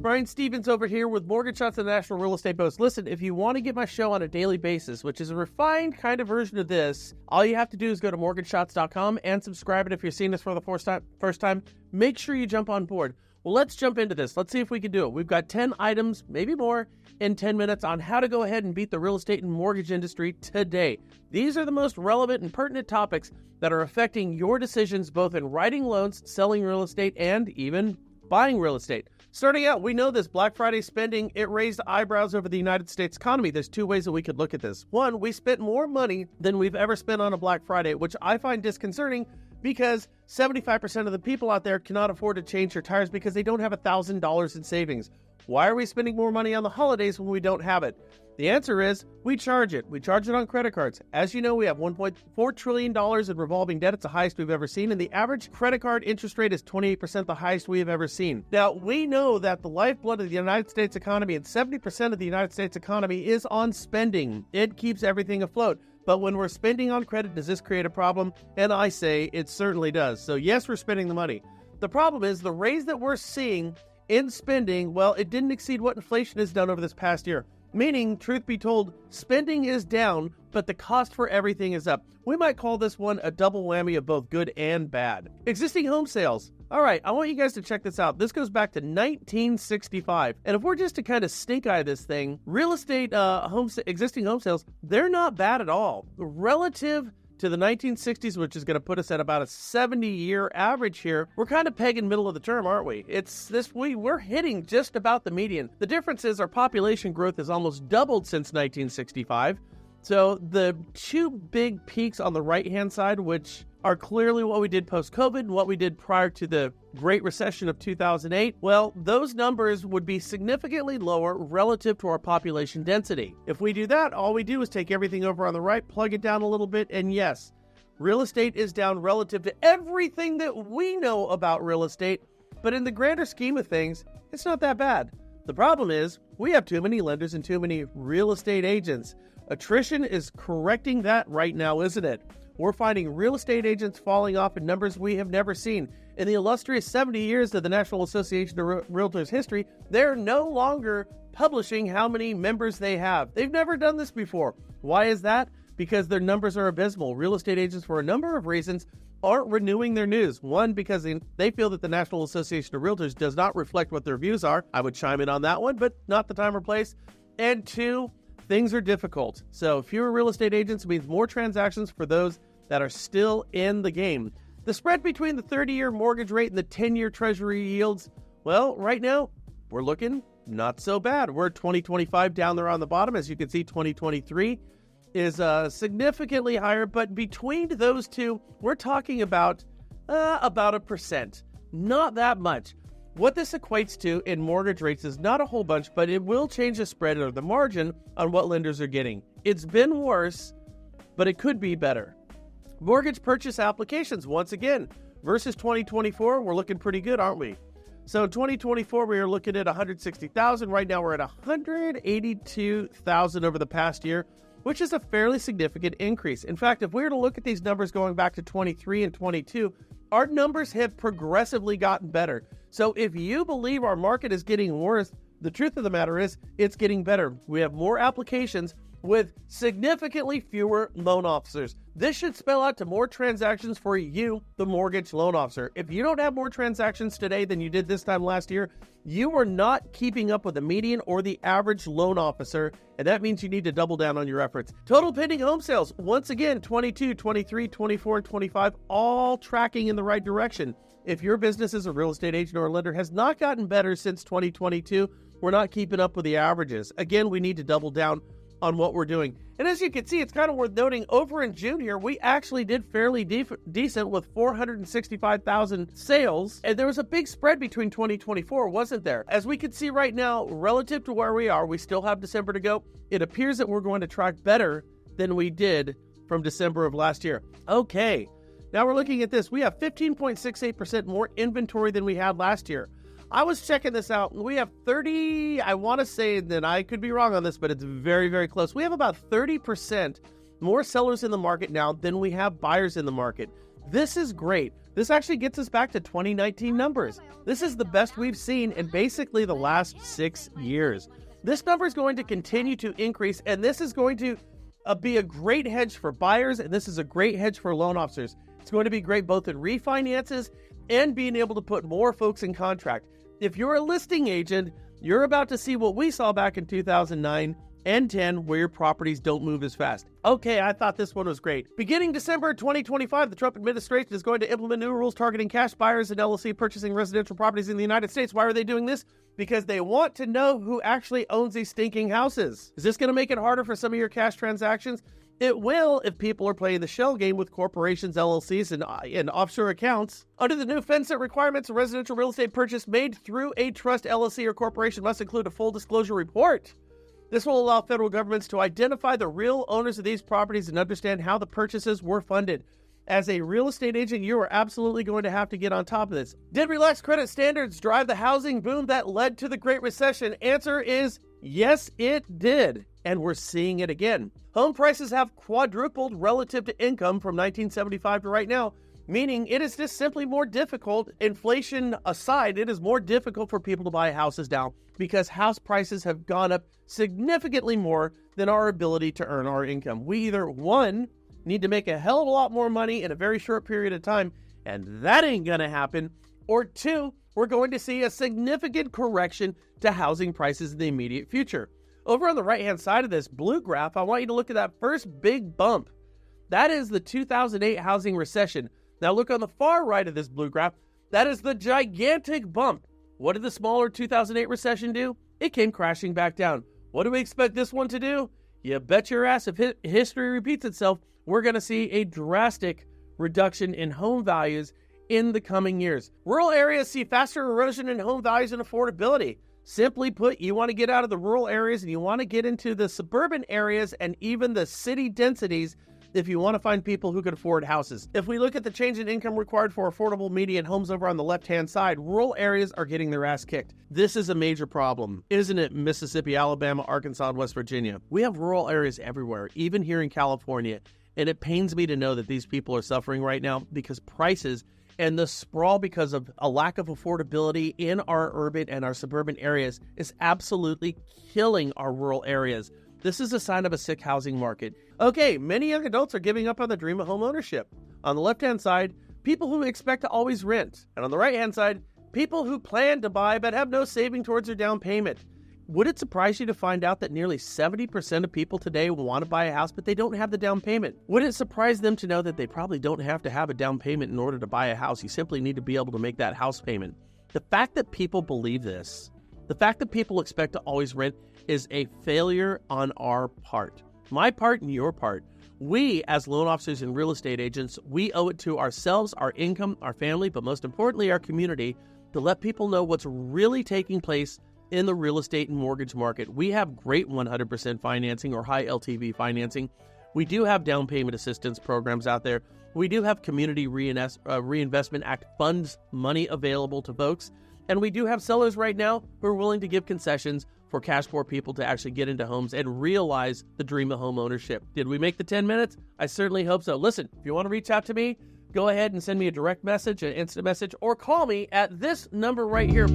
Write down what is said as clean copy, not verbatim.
Brian Stevens over here with Mortgage Shots and the National Real Estate Post. Listen, if you want to get my show on a daily basis, which is a refined kind of version of this, all you have to do is go to mortgageshots.com and subscribe. And if you're seeing this for the first time, make sure you jump on board. Well, let's jump into this. Let's see if we can do it. We've got 10 items, maybe more, in 10 minutes on how to go ahead and beat the real estate and mortgage industry today. These are the most relevant and pertinent topics that are affecting your decisions both in writing loans, selling real estate, and even buying real estate. Starting out, we know this Black Friday spending, it raised eyebrows over the United States economy. There's two ways that we could look at this. One, we spent more money than we've ever spent on a Black Friday, which I find disconcerting because 75% of the people out there cannot afford to change their tires because they don't have $1,000 in savings. Why are we spending more money on the holidays when we don't have it? The answer is we charge it. We charge it on credit cards. As you know, we have $1.4 trillion in revolving debt. It's the highest we've ever seen. And the average credit card interest rate is 28%, the highest we have ever seen. Now, we know that the lifeblood of the United States economy and 70% of the United States economy is on spending. It keeps everything afloat. But when we're spending on credit, does this create a problem? And I say it certainly does. So yes, we're spending the money. The problem is the raise that we're seeing in spending, well, it didn't exceed what inflation has done over this past year. Meaning, truth be told, spending is down, but the cost for everything is up. We might call this one a double whammy of both good and bad. Existing home sales. All right, I want you guys to check this out. This goes back to 1965. And if we're just to kind of stink eye this thing, real estate existing home sales, they're not bad at all. Relative to the 1960s, which is going to put us at about a 70-year average here, we're kind of pegging middle of the term, aren't we? We're hitting just about the median. The difference is our population growth has almost doubled since 1965. So the two big peaks on the right-hand side, which are clearly what we did post-COVID and what we did prior to the Great Recession of 2008, well, those numbers would be significantly lower relative to our population density. If we do that, all we do is take everything over on the right, plug it down a little bit, and yes, real estate is down relative to everything that we know about real estate, but in the grander scheme of things, it's not that bad. The problem is, we have too many lenders and too many real estate agents. Attrition is correcting that right now, isn't it? We're finding real estate agents falling off in numbers we have never seen. In the illustrious 70 years of the National Association of Realtors history, they're no longer publishing how many members they have. They've never done this before. Why is that? Because their numbers are abysmal. Real estate agents, for a number of reasons, aren't renewing their news. One, because they feel that the National Association of Realtors does not reflect what their views are. I would chime in on that one, but not the time or place. And two, things are difficult. So fewer real estate agents means more transactions for those that are still in the game. The spread between the 30-year mortgage rate and the 10-year treasury yields, well, right now, we're looking not so bad. We're at 2025 down there on the bottom. As you can see, 2023 is significantly higher. But between those two, we're talking about 1%. Not that much. What this equates to in mortgage rates is not a whole bunch, but it will change the spread or the margin on what lenders are getting. It's been worse, but it could be better. Mortgage purchase applications, once again, versus 2024, we're looking pretty good, aren't we? So in 2024, we were looking at 160,000. Right now, we're at 182,000 over the past year, which is a fairly significant increase. In fact, if we were to look at these numbers going back to 23 and 22, our numbers have progressively gotten better. So if you believe our market is getting worse, the truth of the matter is it's getting better. We have more applications with significantly fewer loan officers. This should spell out to more transactions for you, the mortgage loan officer. If you don't have more transactions today than you did this time last year, you are not keeping up with the median or the average loan officer, and that means you need to double down on your efforts. Total pending home sales, once again, 22, 23, 24, and 25, all tracking in the right direction. If your business as a real estate agent or a lender has not gotten better since 2022, we're not keeping up with the averages. Again, we need to double down on what we're doing. And as you can see, it's kind of worth noting, over in June here, we actually did fairly decent with 465,000 sales. And there was a big spread between 2024, wasn't there? As we can see right now, relative to where we are, we still have December to go. It appears that we're going to track better than we did from December of last year. Okay, now we're looking at this. We have 15.68% more inventory than we had last year. I was checking this out. We have 30, I want to say that I could be wrong on this, but it's very, very close. We have about 30% more sellers in the market now than we have buyers in the market. This is great. This actually gets us back to 2019 numbers. This is the best we've seen in basically the last 6 years. This number is going to continue to increase, and this is going to be a great hedge for buyers, and this is a great hedge for loan officers. It's going to be great both in refinances and being able to put more folks in contract. If you're a listing agent, you're about to see what we saw back in 2009 and 10, where your properties don't move as fast. Okay, I thought this one was great. Beginning December 2025, the Trump administration is going to implement new rules targeting cash buyers and LLC purchasing residential properties in the United States. Why are they doing this? Because they want to know who actually owns these stinking houses. Is this going to make it harder for some of your cash transactions? It will if people are playing the shell game with corporations, LLCs, and offshore accounts. Under the new FinCEN requirements, a residential real estate purchase made through a trust, LLC, or corporation must include a full disclosure report. This will allow federal governments to identify the real owners of these properties and understand how the purchases were funded. As a real estate agent, you are absolutely going to have to get on top of this. Did relaxed credit standards drive the housing boom that led to the Great Recession? Answer is yes, it did. And we're seeing it again. Home prices have quadrupled relative to income from 1975 to right now, meaning it is just simply more difficult. Inflation aside, it is more difficult for people to buy houses now because house prices have gone up significantly more than our ability to earn our income. We either, one, need to make a hell of a lot more money in a very short period of time, and that ain't gonna happen, or two, we're going to see a significant correction to housing prices in the immediate future. Over on the right-hand side of this blue graph, I want you to look at that first big bump. That is the 2008 housing recession. Now look on the far right of this blue graph. That is the gigantic bump. What did the smaller 2008 recession do? It came crashing back down. What do we expect this one to do? You bet your ass if history repeats itself, we're going to see a drastic reduction in home values in the coming years. Rural areas see faster erosion in home values and affordability. Simply put, you want to get out of the rural areas and you want to get into the suburban areas and even the city densities if you want to find people who can afford houses. If we look at the change in income required for affordable median homes over on the left-hand side, rural areas are getting their ass kicked. This is a major problem, isn't it? Mississippi, Alabama, Arkansas, and West Virginia. We have rural areas everywhere, even here in California, and it pains me to know that these people are suffering right now because prices and the sprawl because of a lack of affordability in our urban and our suburban areas is absolutely killing our rural areas. This is a sign of a sick housing market. Okay, many young adults are giving up on the dream of home ownership. On the left-hand side, people who expect to always rent. And on the right-hand side, people who plan to buy but have no saving towards their down payment. Would it surprise you to find out that nearly 70% of people today want to buy a house, but they don't have the down payment? Would it surprise them to know that they probably don't have to have a down payment in order to buy a house? You simply need to be able to make that house payment. The fact that people believe this, the fact that people expect to always rent is a failure on our part. My part and your part. We, as loan officers and real estate agents, we owe it to ourselves, our income, our family, but most importantly, our community, to let people know what's really taking place in the real estate and mortgage market. We have great 100% financing or high LTV financing. We do have down payment assistance programs out there. We do have Community Reinvestment Act funds money available to folks. And we do have sellers right now who are willing to give concessions for cash poor people to actually get into homes and realize the dream of home ownership. Did we make the 10 minutes? I certainly hope so. Listen, if you want to reach out to me, go ahead and send me a direct message, an instant message, or call me at this number right here.